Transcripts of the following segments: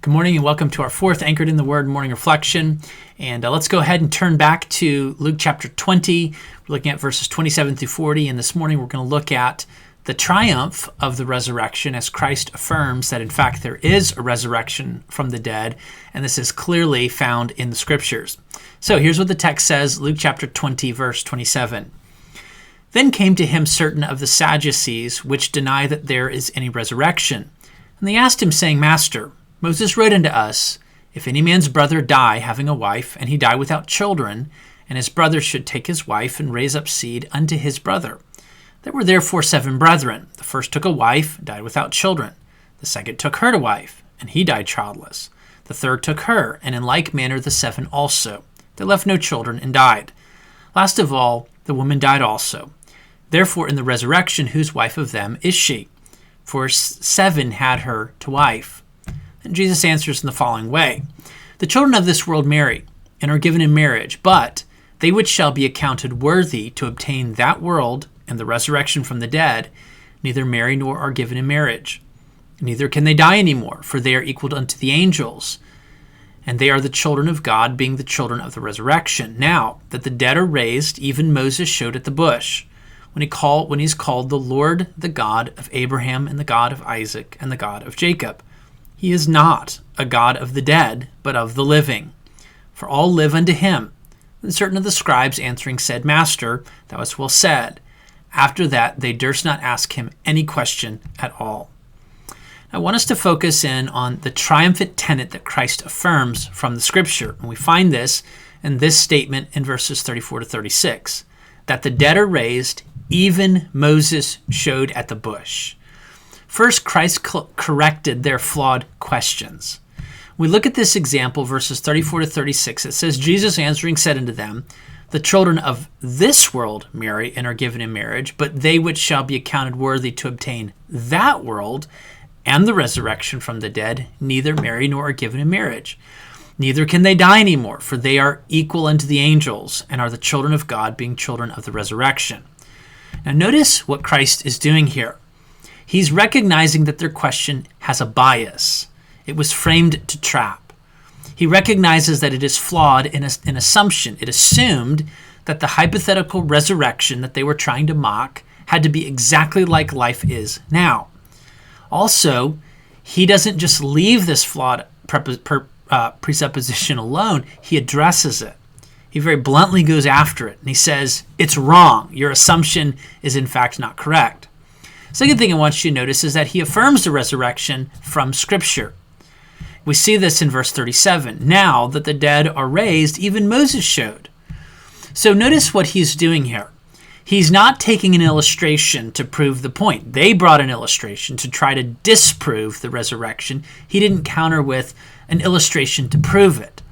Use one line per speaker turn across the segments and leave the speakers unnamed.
Good morning and welcome to our fourth Anchored in the Word morning reflection. And let's go ahead and turn back to Luke chapter 20. We're looking at verses 27 through 40. And this morning we're going to look at the triumph of the resurrection as Christ affirms that in fact there is a resurrection from the dead. And this is clearly found in the scriptures. So here's what the text says, Luke chapter 20, verse 27. Then came to him certain of the Sadducees, which deny that there is any resurrection. And they asked him, saying, Master, Moses wrote unto us, if any man's brother die having a wife, and he die without children, and his brother should take his wife and raise up seed unto his brother. There were therefore 7 brethren. The first took a wife, died without children. The second took her to wife, and he died childless. The third took her, and in like manner the 7 also. They left no children and died. Last of all, the woman died also. Therefore in the resurrection, whose wife of them is she? For 7 had her to wife. And Jesus answers in the following way. The children of this world marry, and are given in marriage, but they which shall be accounted worthy to obtain that world and the resurrection from the dead, neither marry nor are given in marriage. Neither can they die any more, for they are equal unto the angels, and they are the children of God, being the children of the resurrection. Now that the dead are raised, even Moses showed at the bush, when he's called the Lord, the God of Abraham, and the God of Isaac, and the God of Jacob. He is not a God of the dead, but of the living. For all live unto him. Then certain of the scribes answering said, Master, thou hast well said. After that, they durst not ask him any question at all. I want us to focus in on the triumphant tenet that Christ affirms from the scripture. And we find this in this statement in verses 34 to 36. That the dead are raised, even Moses showed at the bush. First, Christ corrected their flawed questions. We look at this example, verses 34 to 36. It says, Jesus answering said unto them, the children of this world marry and are given in marriage, but they which shall be accounted worthy to obtain that world and the resurrection from the dead, neither marry nor are given in marriage. Neither can they die any more, for they are equal unto the angels and are the children of God, being children of the resurrection. Now notice what Christ is doing here. He's recognizing that their question has a bias. It was framed to trap. He recognizes that it is flawed in an assumption. It assumed that the hypothetical resurrection that they were trying to mock had to be exactly like life is now. Also, he doesn't just leave this flawed presupposition alone. He addresses it. He very bluntly goes after it, and he says, it's wrong. Your assumption is in fact not correct. Second thing I want you to notice is that he affirms the resurrection from Scripture. We see this in verse 37. Now that the dead are raised, even Moses showed. So notice what he's doing here. He's not taking an illustration to prove the point. They brought an illustration to try to disprove the resurrection. He didn't counter with an illustration to prove it.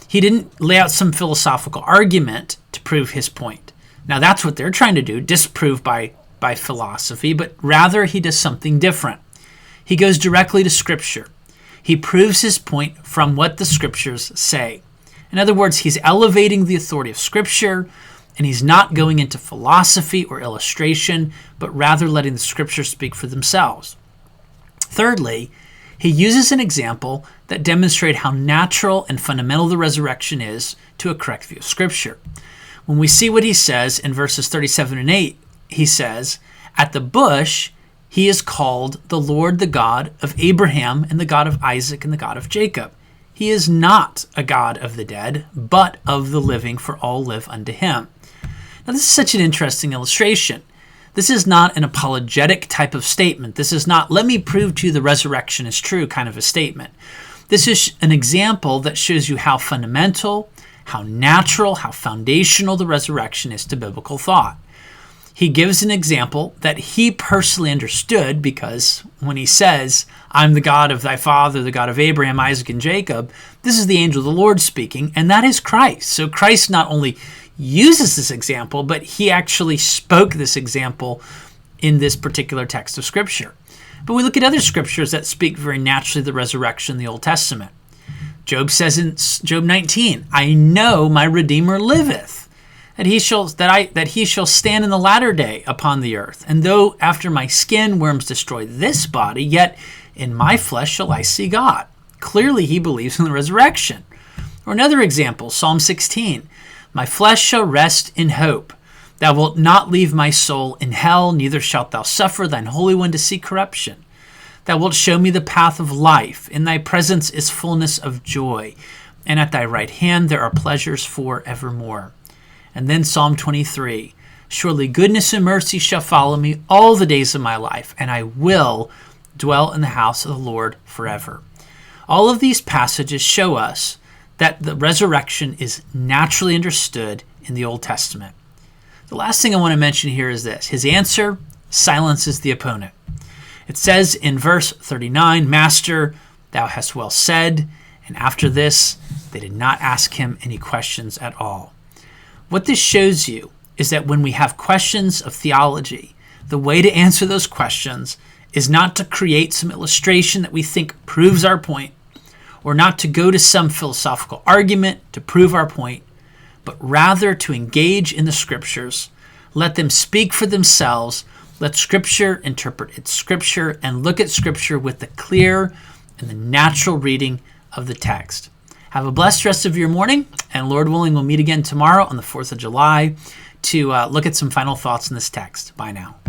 He didn't lay out some philosophical argument to prove his point. Now that's what they're trying to do, disprove by philosophy, but rather he does something different. He goes directly to Scripture. He proves his point from what the Scriptures say. In other words, he's elevating the authority of Scripture, and he's not going into philosophy or illustration, but rather letting the Scriptures speak for themselves. Thirdly, he uses an example that demonstrates how natural and fundamental the resurrection is to a correct view of Scripture. When we see what he says in verses 37 and 8, he says, at the bush, he is called the Lord, the God of Abraham, and the God of Isaac, and the God of Jacob. He is not a God of the dead, but of the living, for all live unto him. Now, this is such an interesting illustration. This is not an apologetic type of statement. This is not, let me prove to you the resurrection is true kind of a statement. This is an example that shows you how fundamental, how natural, how foundational the resurrection is to biblical thought. He gives an example that he personally understood because when he says, I'm the God of thy father, the God of Abraham, Isaac, and Jacob, this is the angel of the Lord speaking, and that is Christ. So Christ not only uses this example, but he actually spoke this example in this particular text of Scripture. But we look at other scriptures that speak very naturally of the resurrection in the Old Testament. Job says in Job 19, I know my Redeemer liveth, that he shall stand in the latter day upon the earth. And though after my skin worms destroy this body, yet in my flesh shall I see God. Clearly, he believes in the resurrection. Or another example, Psalm 16. My flesh shall rest in hope. Thou wilt not leave my soul in hell, neither shalt thou suffer thine Holy One to see corruption. Thou wilt show me the path of life. In thy presence is fullness of joy, and at thy right hand there are pleasures for evermore. And then Psalm 23. Surely goodness and mercy shall follow me all the days of my life, and I will dwell in the house of the Lord forever. All of these passages show us that the resurrection is naturally understood in the Old Testament. The last thing I want to mention here is this. His answer silences the opponent. It says in verse 39, Master, thou hast well said. And after this, they did not ask him any questions at all. What this shows you is that when we have questions of theology, the way to answer those questions is not to create some illustration that we think proves our point, or not to go to some philosophical argument to prove our point, but rather to engage in the Scriptures, let them speak for themselves, let Scripture interpret its Scripture, and look at Scripture with the clear and the natural reading of the text. Have a blessed rest of your morning, and Lord willing, we'll meet again tomorrow on the 4th of July to look at some final thoughts in this text. Bye now.